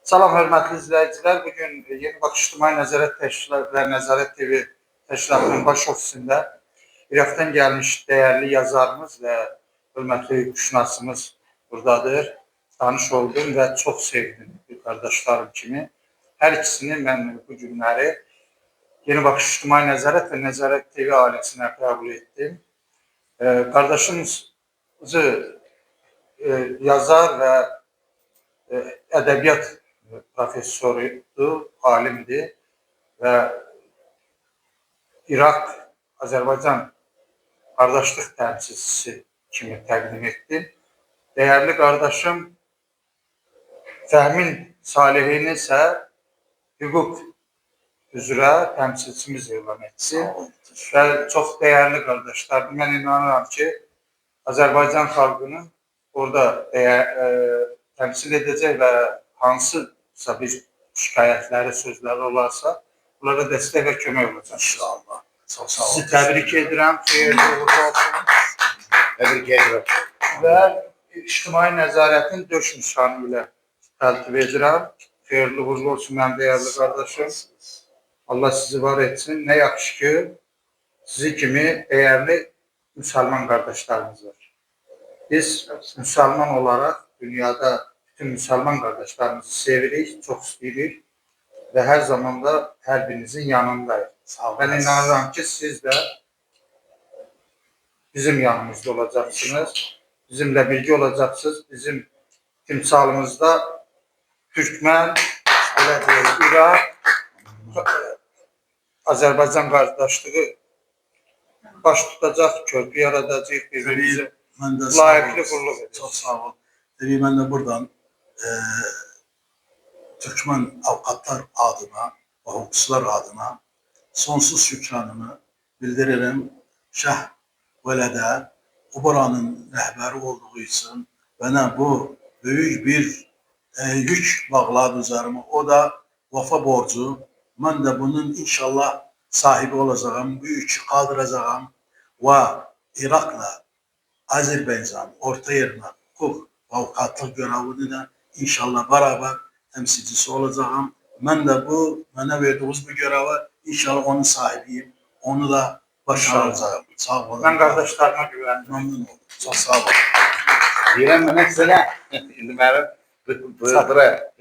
Salam hörmətli izləyicilər. Bugün Yeni Bakış İctimai Nəzarət Təşkilatı və Nəzarət TV Təşkilatının baş ofisində İraqdan gəlmiş dəyərli yazarımız və hörmətli hüquqşünasımız buradadır. Tanış oldum və çox sevdim bir qardaşlarım kimi. Hər ikisini mən bu günləri Yeni Bakış İctimai Nəzarət və Nəzarət TV ailəsinə qəbul etdim. Qardaşımızı yazar və ədəbiyyat professorudur, alimdir və İraq-Azərbaycan qardaşlıq təmsilçisi kimi təqdim etdim. Dəyərli qardaşım Fəhmin Salihini isə hüquq üzrə təmsilçimiz elan etsin və çox dəyərli qardaşlardır. Mən inanıram ki, Azərbaycan xalqının orada təmsil edəcək və hansısa bir şikayətləri, sözləri olarsa, bunlara dəstək və kömək olacaq. İnşallah. Çox sağ olun. Sizi təbrik edirəm, xeyirli uğurlu olsun. Təbrik edirəm. Və İctimai Nəzarətin döş nişanı ilə təltif edirəm. Xeyirli uğurlu olsun, mənim dəyərli qardaşım. Allah sizi var etsin. Nə yaxşı ki, sizi kimi dəyərli müsəlman qardaşlarımız var. Biz müsəlman olaraq dünyada bütün müsəlman qardaşlarımızı sevirik, çox istəyirik və hər zaman da hər birinizin yanındayıq. Mən inanıram ki, siz də bizim yanımızda olacaqsınız, bizimlə birgə olacaqsınız. Bizim timsalımızda Türkmen, İraq, Azərbaycan qardaşlığı baş tutacaq, körpü yaradacaq, birbirimizi layıqlı qulluq edəcək. Çox sağ olun. Tabii ben de buradan Türkmen avukatlar adına ve hukukçular adına sonsuz şükranımı bildiririm. Şah Vələdə o buranın rəhbəri olduğu için bana bu büyük bir yük bağladı üzerime. O da vafa borcu. Ben de bunun inşallah sahibi olacağım. Bu yükü kaldıracağım ve Irak'la Azerbaycan orta yerine hukuk avukatlık görevini de inşallah beraber temsilcisi olacağım. Ben de bu bana verdiğiniz bu göreve inşallah onun sahibiyim. Onu da başaracağım. Sağ olun. Ben kardeşlerime güvendim. Memnun oldum. Çok sağ olun. Deyirəm mənə sizə. İndi mənim bura.